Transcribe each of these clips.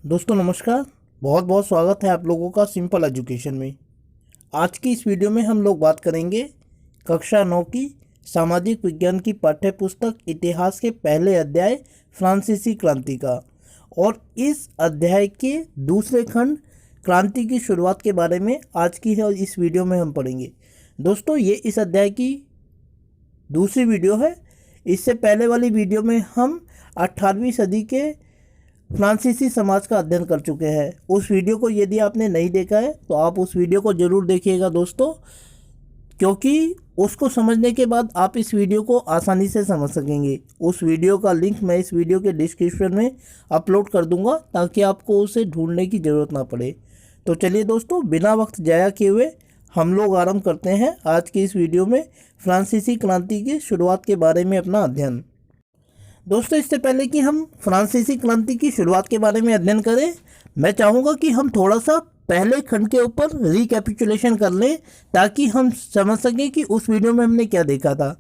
दोस्तों नमस्कार। बहुत बहुत स्वागत है आप लोगों का सिंपल एजुकेशन में। आज की इस वीडियो में हम लोग बात करेंगे कक्षा 9 की सामाजिक विज्ञान की पाठ्य पुस्तक इतिहास के पहले अध्याय फ्रांसीसी क्रांति का, और इस अध्याय के दूसरे खंड क्रांति की शुरुआत के बारे में आज की है इस वीडियो में हम पढ़ेंगे। दोस्तों ये इस अध्याय की दूसरी वीडियो है। इससे पहले वाली वीडियो में हम 18वीं सदी के फ्रांसीसी समाज का अध्ययन कर चुके हैं। उस वीडियो को यदि आपने नहीं देखा है तो आप उस वीडियो को ज़रूर देखिएगा दोस्तों, क्योंकि उसको समझने के बाद आप इस वीडियो को आसानी से समझ सकेंगे। उस वीडियो का लिंक मैं इस वीडियो के डिस्क्रिप्शन में अपलोड कर दूंगा ताकि आपको उसे ढूंढने की ज़रूरत ना पड़े। तो चलिए दोस्तों, बिना वक्त ज़ाया किए हुए हम लोग आरंभ करते हैं आज की इस वीडियो में फ्रांसीसी क्रांति की शुरुआत के बारे में अपना अध्ययन। दोस्तों इससे पहले कि हम फ्रांसीसी क्रांति की शुरुआत के बारे में अध्ययन करें, मैं चाहूँगा कि हम थोड़ा सा पहले खंड के ऊपर रिकैपिचुलेशन कर लें ताकि हम समझ सकें कि उस वीडियो में हमने क्या देखा था।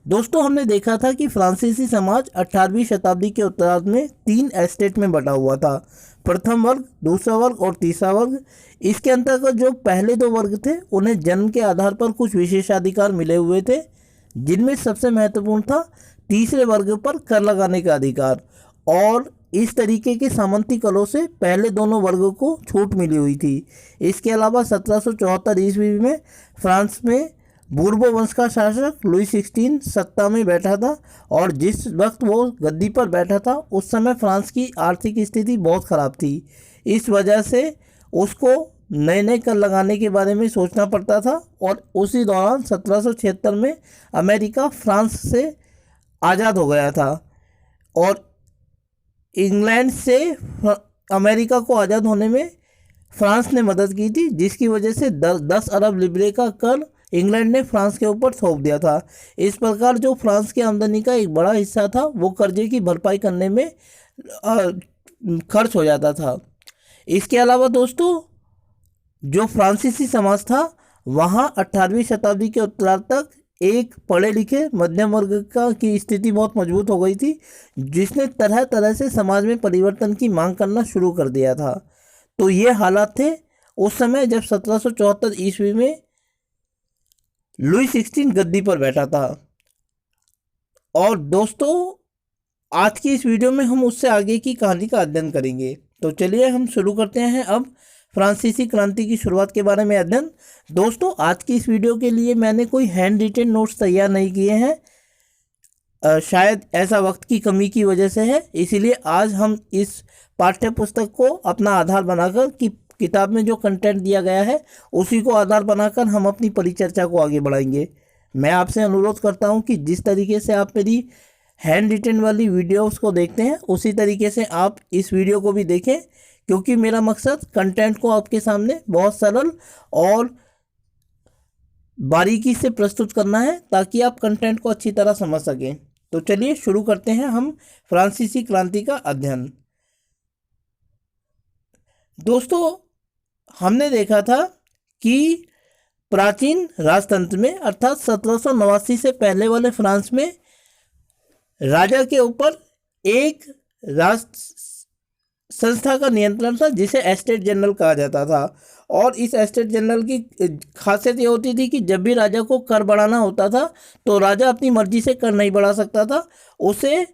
दोस्तों हमने देखा था कि फ्रांसीसी समाज 18वीं शताब्दी के उत्तरार्ध में 3 एस्टेट में बटा हुआ था। प्रथम वर्ग, दूसरा वर्ग और तीसरा वर्ग। इसके अंतर्गत जो पहले 2 वर्ग थे उन्हें जन्म के आधार पर कुछ विशेषाधिकार मिले हुए थे, जिनमें सबसे महत्वपूर्ण था तीसरे वर्ग पर कर लगाने का अधिकार, और इस तरीके के सामंती करों से पहले दोनों वर्गों को छूट मिली हुई थी। इसके अलावा 1774 ईस्वी में फ्रांस में बूर्बो वंश का शासक लुई 16 सत्ता में बैठा था, और जिस वक्त वो गद्दी पर बैठा था उस समय फ्रांस की आर्थिक स्थिति बहुत ख़राब थी। इस वजह से उसको नए नए कर लगाने के बारे में सोचना पड़ता था, और उसी दौरान 1776 में अमेरिका फ्रांस से आज़ाद हो गया था, और इंग्लैंड से अमेरिका को आज़ाद होने में फ्रांस ने मदद की थी, जिसकी वजह से 10 अरब लिब्रे का कर इंग्लैंड ने फ्रांस के ऊपर थोप दिया था। इस प्रकार जो फ्रांस की आमदनी का एक बड़ा हिस्सा था वो कर्जे की भरपाई करने में खर्च हो जाता था। इसके अलावा दोस्तों जो फ्रांसीसी समाज था वहाँ 18वीं शताब्दी के उत्तरार्ध तक एक पढ़े लिखे मध्यम वर्ग का की स्थिति बहुत मजबूत हो गई थी, जिसने तरह तरह से समाज में परिवर्तन की मांग करना शुरू कर दिया था। तो ये हालात थे उस समय जब 1774 ईस्वी में लुई 16 गद्दी पर बैठा था। और दोस्तों आज की इस वीडियो में हम उससे आगे की कहानी का अध्ययन करेंगे। तो चलिए हम शुरू करते हैं अब फ्रांसीसी क्रांति की शुरुआत के बारे में अध्ययन। दोस्तों आज की इस वीडियो के लिए मैंने कोई हैंड रिटेन नोट्स तैयार नहीं किए हैं, शायद ऐसा वक्त की कमी की वजह से है। इसीलिए आज हम इस पाठ्य पुस्तक को अपना आधार बनाकर कि किताब में जो कंटेंट दिया गया है उसी को आधार बनाकर हम अपनी परिचर्चा को आगे बढ़ाएंगे। मैं आपसे अनुरोध करता हूं कि जिस तरीके से आप मेरी हैंड रिटेन वाली वीडियोस को देखते हैं उसी तरीके से आप इस वीडियो को भी देखें, क्योंकि मेरा मकसद कंटेंट को आपके सामने बहुत सरल और बारीकी से प्रस्तुत करना है ताकि आप कंटेंट को अच्छी तरह समझ सकें। तो चलिए शुरू करते हैं हम फ्रांसीसी क्रांति का अध्ययन। दोस्तों हमने देखा था कि प्राचीन राजतंत्र में अर्थात 1789 से पहले वाले फ्रांस में राजा के ऊपर एक राज संस्था का नियंत्रण था जिसे एस्टेट जनरल कहा जाता था। और इस एस्टेट जनरल की खासियत ये होती थी कि जब भी राजा को कर बढ़ाना होता था तो राजा अपनी मर्जी से कर नहीं बढ़ा सकता था, उसे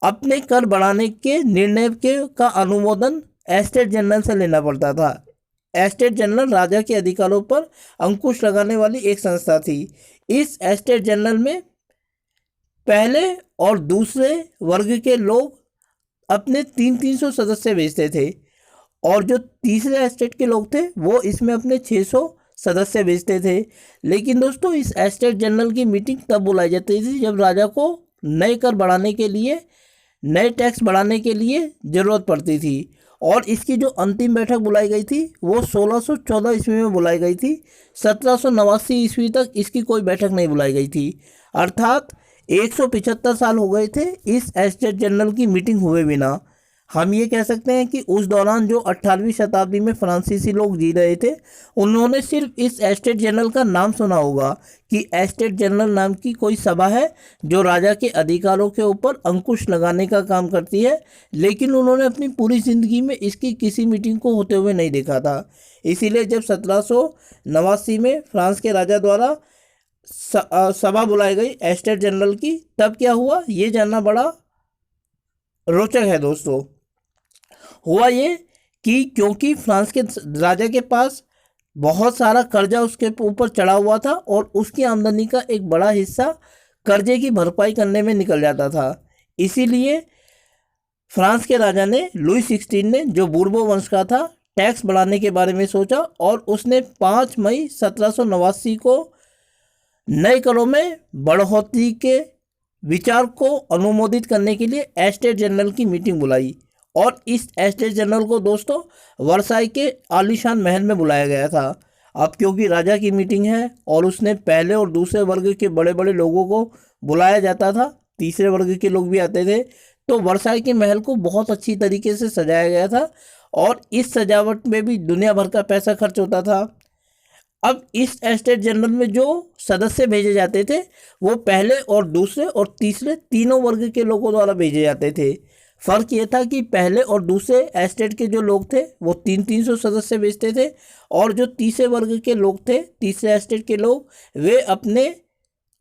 अपने कर बढ़ाने के निर्णय का अनुमोदन एस्टेट जनरल से लेना पड़ता था। एस्टेट जनरल राजा के अधिकारों पर अंकुश लगाने वाली एक संस्था थी। इस एस्टेट जनरल में पहले और दूसरे वर्ग के लोग अपने 300 सदस्य भेजते थे, और जो तीसरे एस्टेट के लोग थे वो इसमें अपने 600 सदस्य भेजते थे। लेकिन दोस्तों इस एस्टेट जनरल की मीटिंग तब बुलाई जाती थी जब राजा को नए कर बढ़ाने के लिए, नए टैक्स बढ़ाने के लिए ज़रूरत पड़ती थी। और इसकी जो अंतिम बैठक बुलाई गई थी वो 1614 ईस्वी में बुलाई गई थी। 1789 ईस्वी तक इसकी कोई बैठक नहीं बुलाई गई थी, अर्थात 175 साल हो गए थे इस एस्टेट जनरल की मीटिंग हुए बिना। हम ये कह सकते हैं कि उस दौरान जो 18वीं शताब्दी में फ्रांसीसी लोग जी रहे थे, उन्होंने सिर्फ इस एस्टेट जनरल का नाम सुना होगा कि एस्टेट जनरल नाम की कोई सभा है जो राजा के अधिकारों के ऊपर अंकुश लगाने का काम करती है, लेकिन उन्होंने अपनी पूरी ज़िंदगी में इसकी किसी मीटिंग को होते हुए नहीं देखा था। इसीलिए जब 1789 में फ्रांस के राजा द्वारा सभा बुलाई गई एस्टेट जनरल की, तब क्या हुआ ये जानना बड़ा रोचक है दोस्तों। हुआ ये कि क्योंकि फ्रांस के राजा के पास बहुत सारा कर्जा उसके ऊपर चढ़ा हुआ था और उसकी आमदनी का एक बड़ा हिस्सा कर्जे की भरपाई करने में निकल जाता था, इसीलिए फ्रांस के राजा ने लुई 16 ने, जो बूर्बो वंश का था, टैक्स बढ़ाने के बारे में सोचा और उसने 5 मई 1789 को नए करों में बढ़ोतरी के विचार को अनुमोदित करने के लिए एस्टेट जनरल की मीटिंग बुलाई। और इस एस्टेट जनरल को दोस्तों वर्साई के आलीशान महल में बुलाया गया था। अब क्योंकि राजा की मीटिंग है और उसने पहले और दूसरे वर्ग के बड़े बड़े लोगों को बुलाया जाता था, तीसरे वर्ग के लोग भी आते थे, तो वर्साई के महल को बहुत अच्छी तरीके से सजाया गया था और इस सजावट में भी दुनिया भर का पैसा खर्च होता था। अब इस एस्टेट जनरल में जो सदस्य भेजे जाते थे वो पहले और दूसरे और तीसरे तीनों वर्ग के लोगों द्वारा भेजे जाते थे। फ़र्क ये था कि पहले और दूसरे एस्टेट के जो लोग थे वो 300-300 सदस्य भेजते थे और जो तीसरे वर्ग के लोग थे, तीसरे एस्टेट के लोग, वे अपने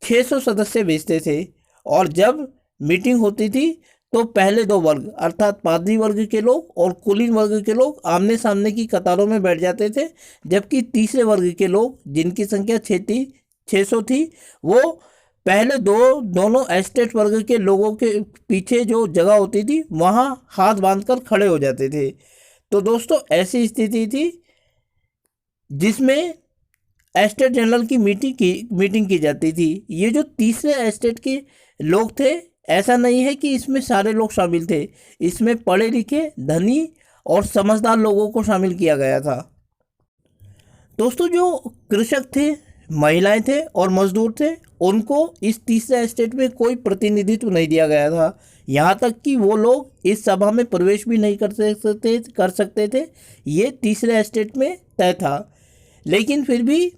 600 सदस्य भेजते थे। और जब मीटिंग होती थी तो पहले दो वर्ग अर्थात पादरी वर्ग के लोग और कुलीन वर्ग के लोग आमने सामने की कतारों में बैठ जाते थे, जबकि तीसरे वर्ग के लोग, जिनकी संख्या 600 थी, वो पहले दोनों एस्टेट वर्ग के लोगों के पीछे जो जगह होती थी वहाँ हाथ बांधकर खड़े हो जाते थे। तो दोस्तों ऐसी स्थिति थी जिसमें एस्टेट जनरल की मीटिंग की जाती थी। ये जो तीसरे एस्टेट के लोग थे, ऐसा नहीं है कि इसमें सारे लोग शामिल थे, इसमें पढ़े लिखे, धनी और समझदार लोगों को शामिल किया गया था। दोस्तों जो कृषक थे, महिलाएं थे और मजदूर थे, उनको इस तीसरे एस्टेट में कोई प्रतिनिधित्व नहीं दिया गया था। यहाँ तक कि वो लोग इस सभा में प्रवेश भी नहीं कर सकते थे। ये तीसरे एस्टेट में तय था। लेकिन फिर भी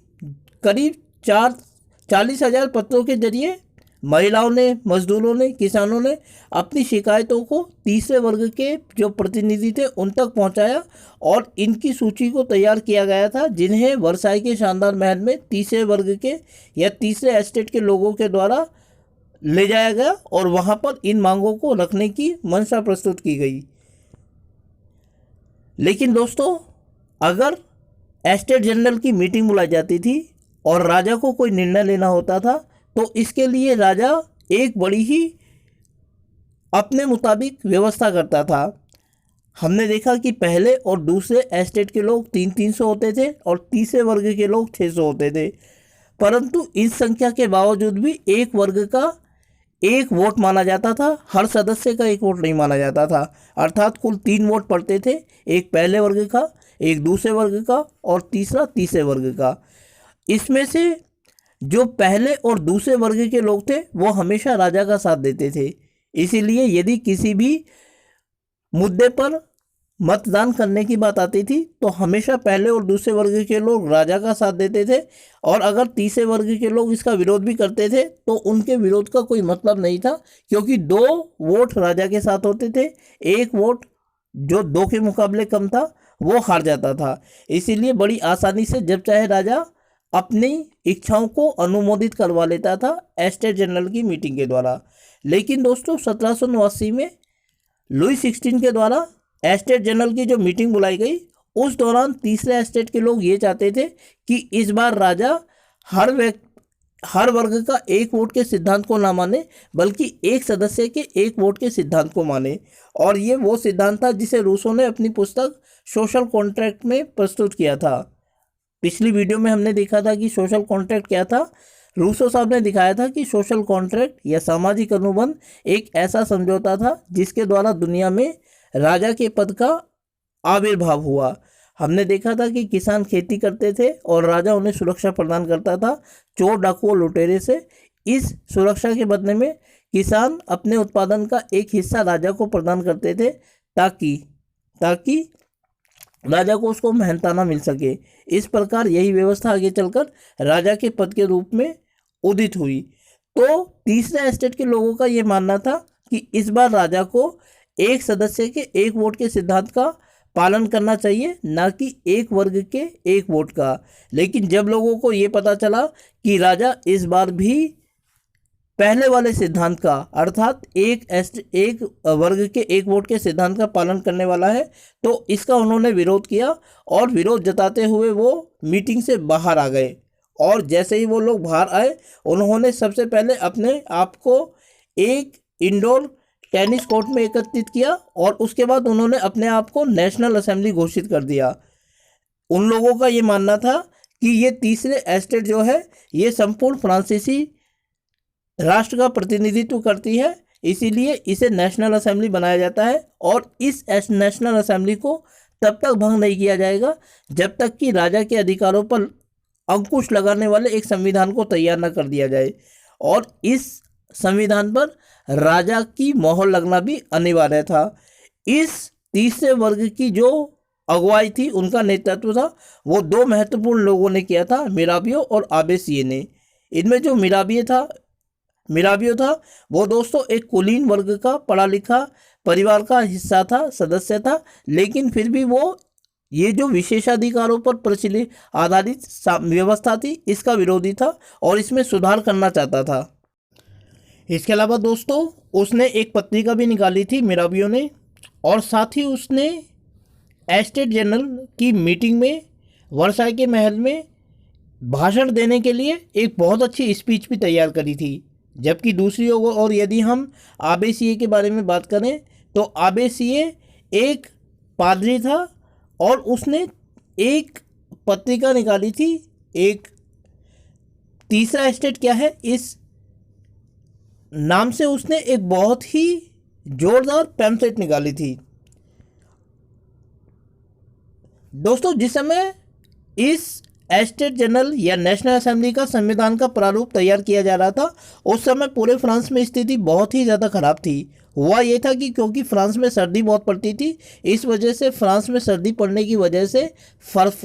करीब 40,000 पत्रों के जरिए महिलाओं ने, मजदूरों ने, किसानों ने अपनी शिकायतों को तीसरे वर्ग के जो प्रतिनिधि थे उन तक पहुंचाया और इनकी सूची को तैयार किया गया था, जिन्हें वर्साई के शानदार महल में तीसरे वर्ग के या तीसरे एस्टेट के लोगों के द्वारा ले जाया गया और वहां पर इन मांगों को रखने की मंशा प्रस्तुत की गई। लेकिन दोस्तों अगर एस्टेट जनरल की मीटिंग बुलाई जाती थी और राजा को कोई निर्णय लेना होता था तो इसके लिए राजा एक बड़ी ही अपने मुताबिक व्यवस्था करता था। हमने देखा कि पहले और दूसरे एस्टेट के लोग 300 होते थे और तीसरे वर्ग के लोग 600 होते थे, परंतु इस संख्या के बावजूद भी एक वर्ग का एक वोट माना जाता था, हर सदस्य का एक वोट नहीं माना जाता था। अर्थात कुल 3 वोट पड़ते थे, एक पहले वर्ग का, एक दूसरे वर्ग का और तीसरा तीसरे वर्ग का। इसमें से जो पहले और दूसरे वर्ग के लोग थे वो हमेशा राजा का साथ देते थे। इसीलिए यदि किसी भी मुद्दे पर मतदान करने की बात आती थी तो हमेशा पहले और दूसरे वर्ग के लोग राजा का साथ देते थे और अगर तीसरे वर्ग के लोग इसका विरोध भी करते थे तो उनके विरोध का कोई मतलब नहीं था, क्योंकि 2 वोट राजा के साथ होते थे, एक वोट जो 2 के मुकाबले कम था वो हार जाता था। इसीलिए बड़ी आसानी से जब चाहे राजा अपनी इच्छाओं को अनुमोदित करवा लेता था एस्टेट जनरल की मीटिंग के द्वारा। लेकिन दोस्तों 1789 में लुई 16 के द्वारा एस्टेट जनरल की जो मीटिंग बुलाई गई, उस दौरान तीसरे एस्टेट के लोग ये चाहते थे कि इस बार राजा हर वर्ग का एक वोट के सिद्धांत को ना माने, बल्कि एक सदस्य के एक वोट के सिद्धांत को माने। और ये वो सिद्धांत था जिसे रूसो ने अपनी पुस्तक सोशल कॉन्ट्रैक्ट में प्रस्तुत किया था। पिछली वीडियो में हमने देखा था कि सोशल कॉन्ट्रैक्ट क्या था। रूसो साहब ने दिखाया था कि सोशल कॉन्ट्रैक्ट या सामाजिक अनुबंध एक ऐसा समझौता था जिसके द्वारा दुनिया में राजा के पद का आविर्भाव हुआ। हमने देखा था कि किसान खेती करते थे और राजा उन्हें सुरक्षा प्रदान करता था चोर, डाकुओं, लुटेरे से। इस सुरक्षा के बदले में किसान अपने उत्पादन का एक हिस्सा राजा को प्रदान करते थे ताकि ताकि राजा को उसको मेहनताना मिल सके। इस प्रकार यही व्यवस्था आगे चलकर राजा के पद के रूप में उदित हुई। तो तीसरे एस्टेट के लोगों का ये मानना था कि इस बार राजा को एक सदस्य के एक वोट के सिद्धांत का पालन करना चाहिए, ना कि एक वर्ग के एक वोट का। लेकिन जब लोगों को ये पता चला कि राजा इस बार भी पहले वाले सिद्धांत का अर्थात एक वर्ग के एक वोट के सिद्धांत का पालन करने वाला है, तो इसका उन्होंने विरोध किया और विरोध जताते हुए वो मीटिंग से बाहर आ गए। और जैसे ही वो लोग बाहर आए, उन्होंने सबसे पहले अपने आप को एक इंडोर टेनिस कोर्ट में एकत्रित किया और उसके बाद उन्होंने अपने आप को नेशनल असेंबली घोषित कर दिया। उन लोगों का ये मानना था कि ये तीसरे एस्टेट जो है ये संपूर्ण फ्रांसीसी राष्ट्र का प्रतिनिधित्व करती है, इसीलिए इसे नेशनल असेंबली बनाया जाता है। और इस नेशनल असेंबली को तब तक भंग नहीं किया जाएगा जब तक कि राजा के अधिकारों पर अंकुश लगाने वाले एक संविधान को तैयार न कर दिया जाए। और इस संविधान पर राजा की मोहर लगना भी अनिवार्य था। इस तीसरे वर्ग की जो अगुवाई थी, उनका नेतृत्व था, वो दो महत्वपूर्ण लोगों ने किया था, मिराबियो और आबेसिये ने। इनमें जो मिराबियो था वो दोस्तों एक कुलीन वर्ग का पढ़ा लिखा परिवार का हिस्सा था, सदस्य था, लेकिन फिर भी वो ये जो विशेषाधिकारों पर प्रचलित आधारित व्यवस्था थी इसका विरोधी था और इसमें सुधार करना चाहता था। इसके अलावा दोस्तों उसने एक पत्रिका भी निकाली थी मिराबियो ने, और साथ ही उसने एस्टेट जनरल की मीटिंग में वर्साई के महल में भाषण देने के लिए एक बहुत अच्छी स्पीच भी तैयार करी थी। जबकि दूसरी ओर यदि हम आबेसिये के बारे में बात करें तो आबेसिये एक पादरी था और उसने एक पत्रिका निकाली थी, एक तीसरा एस्टेट क्या है इस नाम से उसने एक बहुत ही जोरदार पैम्फलेट निकाली थी। दोस्तों जिस समय इस एस्टेट जनरल या नेशनल असेंबली का संविधान का प्रारूप तैयार किया जा रहा था, उस समय पूरे फ्रांस में स्थिति बहुत ही ज़्यादा खराब थी। हुआ ये था कि क्योंकि फ्रांस में सर्दी बहुत पड़ती थी, इस वजह से फ्रांस में सर्दी पड़ने की वजह से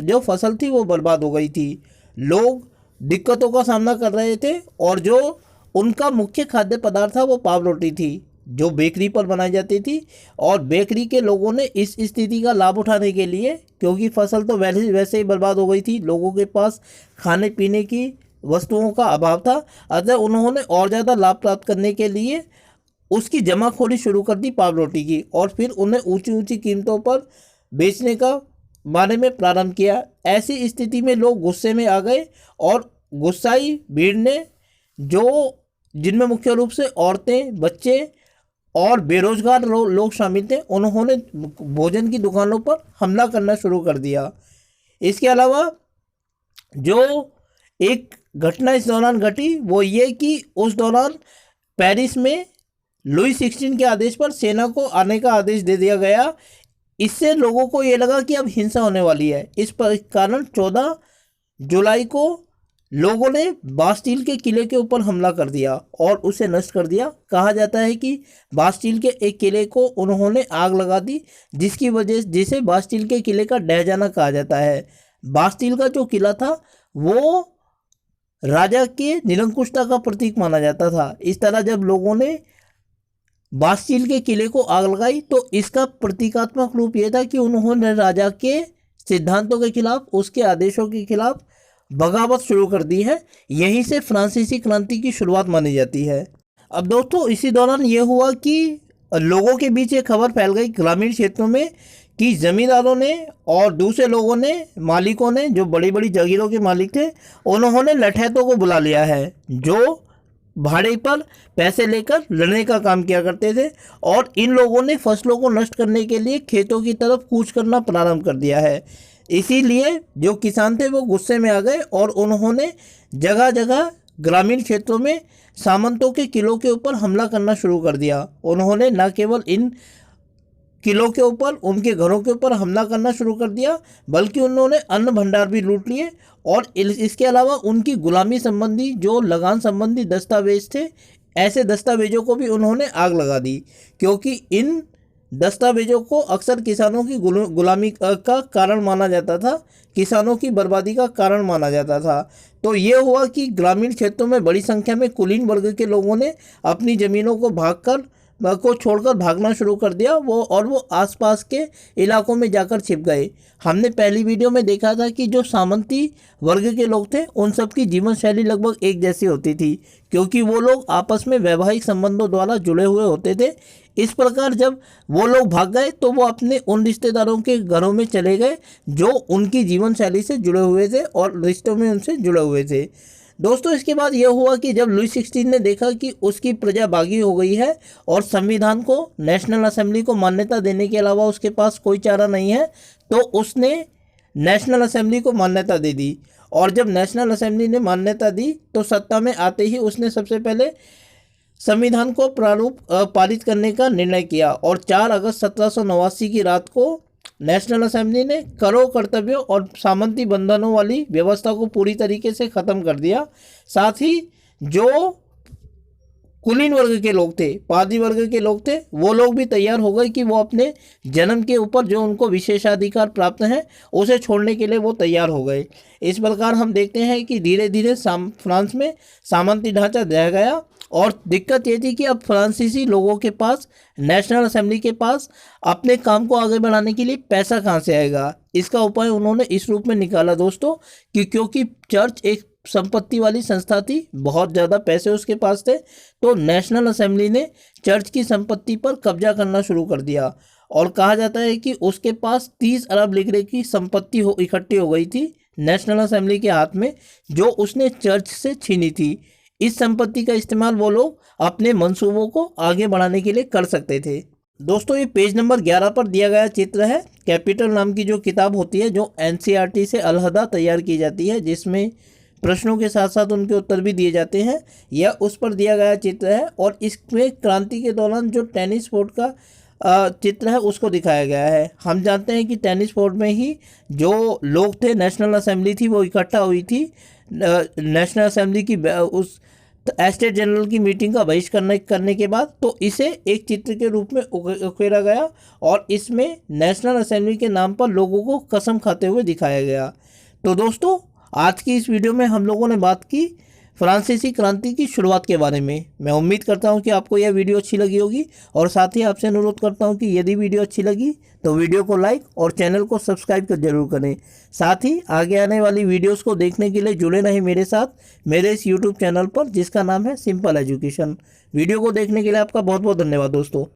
जो फसल थी वो बर्बाद हो गई थी। लोग दिक्कतों का सामना कर रहे थे और जो उनका मुख्य खाद्य पदार्थ था वो पाव रोटी थी, जो बेकरी पर बनाई जाती थी। और बेकरी के लोगों ने इस स्थिति का लाभ उठाने के लिए, क्योंकि फसल तो वैसे ही बर्बाद हो गई थी, लोगों के पास खाने पीने की वस्तुओं का अभाव था, अतः उन्होंने और ज़्यादा लाभ प्राप्त करने के लिए उसकी जमाखोरी शुरू कर दी पाव रोटी की, और फिर उन्हें ऊंची ऊंची कीमतों पर बेचने का बारे में प्रारंभ किया। ऐसी स्थिति में लोग गुस्से में आ गए और गुस्साई भीड़ ने, जिनमें मुख्य रूप से औरतें, बच्चे और बेरोजगार लोग शामिल थे, उन्होंने भोजन की दुकानों पर हमला करना शुरू कर दिया। इसके अलावा जो एक घटना इस दौरान घटी वो ये कि उस दौरान पेरिस में लुई 16 के आदेश पर सेना को आने का आदेश दे दिया गया। इससे लोगों को ये लगा कि अब हिंसा होने वाली है। इस पर कारण 14 जुलाई को लोगों ने बास्टील के किले के ऊपर हमला कर दिया और उसे नष्ट कर दिया। कहा जाता है कि बास्टील के एक किले को उन्होंने आग लगा दी, जिसे बास्टील के किले का ढह जाना कहा जाता है। बास्टील का जो किला था वो राजा के निरंकुशता का प्रतीक माना जाता था। इस तरह जब लोगों ने बास्टील के किले को आग लगाई तो इसका प्रतीकात्मक रूप यह था कि उन्होंने राजा के सिद्धांतों के खिलाफ, उसके आदेशों के खिलाफ बगावत शुरू कर दी है। यहीं से फ्रांसीसी क्रांति की शुरुआत मानी जाती है। अब दोस्तों इसी दौरान ये हुआ कि लोगों के बीच ये खबर फैल गई ग्रामीण क्षेत्रों में कि जमींदारों ने और दूसरे लोगों ने, मालिकों ने, जो बड़ी बड़ी जागीरों के मालिक थे, उन्होंने लठैतों को बुला लिया है, जो भाड़े पर पैसे लेकर लड़ने का काम किया करते थे। और इन लोगों ने फसलों को नष्ट करने के लिए खेतों की तरफ कूच करना प्रारंभ कर दिया है। इसीलिए जो किसान थे वो गुस्से में आ गए और उन्होंने जगह जगह ग्रामीण क्षेत्रों में सामंतों के किलों के ऊपर हमला करना शुरू कर दिया। उन्होंने न केवल इन किलों के ऊपर, उनके घरों के ऊपर हमला करना शुरू कर दिया, बल्कि उन्होंने अन्न भंडार भी लूट लिए। और इसके अलावा उनकी गुलामी संबंधी, जो लगान संबंधी दस्तावेज थे, ऐसे दस्तावेजों को भी उन्होंने आग लगा दी, क्योंकि इन दस्तावेजों को अक्सर किसानों की गुलामी का कारण माना जाता था, किसानों की बर्बादी का कारण माना जाता था। तो ये हुआ कि ग्रामीण क्षेत्रों में बड़ी संख्या में कुलीन वर्ग के लोगों ने अपनी ज़मीनों को छोड़कर भागना शुरू कर दिया, वो आसपास के इलाकों में जाकर छिप गए। हमने पहली वीडियो में देखा था कि जो सामंती वर्ग के लोग थे उन सब की जीवन शैली लगभग एक जैसी होती थी, क्योंकि वो लोग आपस में वैवाहिक संबंधों द्वारा जुड़े हुए होते थे। इस प्रकार जब वो लोग भाग गए तो वो अपने उन रिश्तेदारों के घरों में चले गए जो उनकी जीवन शैली से जुड़े हुए थे और रिश्तों में उनसे जुड़े हुए थे। दोस्तों, इसके बाद यह हुआ कि जब लुई 16 ने देखा कि उसकी प्रजा बागी हो गई है और संविधान को, नेशनल असेंबली को मान्यता देने के अलावा उसके पास कोई चारा नहीं है, तो उसने नेशनल असेंबली को मान्यता दे दी। और जब नेशनल असेंबली ने मान्यता दी तो सत्ता में आते ही उसने सबसे पहले संविधान को पारित करने का निर्णय किया और 4 अगस्त 1789 की रात को नेशनल असेंबली ने करों कर्तव्यों और सामंती बंधनों वाली व्यवस्था को पूरी तरीके से ख़त्म कर दिया। साथ ही जो कुलीन वर्ग के लोग थे, पादी वर्ग के लोग थे, वो लोग भी तैयार हो गए कि वो अपने जन्म के ऊपर जो उनको विशेषाधिकार प्राप्त हैं उसे छोड़ने के लिए वो तैयार हो गए। इस प्रकार हम देखते हैं कि धीरे धीरे फ्रांस में सामंती ढांचा रह गया और दिक्कत ये थी कि अब फ्रांसीसी लोगों के पास, नेशनल असेंबली के पास अपने काम को आगे बढ़ाने के लिए पैसा कहाँ से आएगा। इसका उपाय उन्होंने इस रूप में निकाला दोस्तों कि क्योंकि चर्च एक संपत्ति वाली संस्था थी, बहुत ज़्यादा पैसे उसके पास थे, तो नेशनल असेंबली ने चर्च की संपत्ति पर कब्जा करना शुरू कर दिया और कहा जाता है कि उसके पास 30 अरब लिरे की संपत्ति इकट्ठी हो गई थी नेशनल असेंबली के हाथ में, जो उसने चर्च से छीनी थी। इस संपत्ति का इस्तेमाल वो लोग अपने मंसूबों को आगे बढ़ाने के लिए कर सकते थे। दोस्तों, ये पेज नंबर 11 पर दिया गया चित्र है। कैपिटल नाम की जो किताब होती है, जो एनसीईआरटी से अलहदा तैयार की जाती है, जिसमें प्रश्नों के साथ साथ उनके उत्तर भी दिए जाते हैं, यह उस पर दिया गया चित्र है। और इसमें क्रांति के दौरान जो टेनिस कोर्ट का चित्र है उसको दिखाया गया है। हम जानते हैं कि टेनिस कोर्ट में ही जो लोग थे, नेशनल असेंबली थी, वो इकट्ठा हुई थी। नेशनल असेंबली की उस एस्टेट जनरल की मीटिंग का बहिष्कार करने के बाद तो इसे एक चित्र के रूप में उकेरा गया और इसमें नेशनल असेंबली के नाम पर लोगों को कसम खाते हुए दिखाया गया। तो दोस्तों, आज की इस वीडियो में हम लोगों ने बात की फ्रांसीसी क्रांति की शुरुआत के बारे में। मैं उम्मीद करता हूं कि आपको यह वीडियो अच्छी लगी होगी और साथ ही आपसे अनुरोध करता हूं कि यदि वीडियो अच्छी लगी तो वीडियो को लाइक और चैनल को सब्सक्राइब कर जरूर करें। साथ ही आगे आने वाली वीडियोस को देखने के लिए जुड़े रहें मेरे साथ, मेरे इस यूट्यूब चैनल पर जिसका नाम है सिंपल एजुकेशन। वीडियो को देखने के लिए आपका बहुत बहुत धन्यवाद दोस्तों।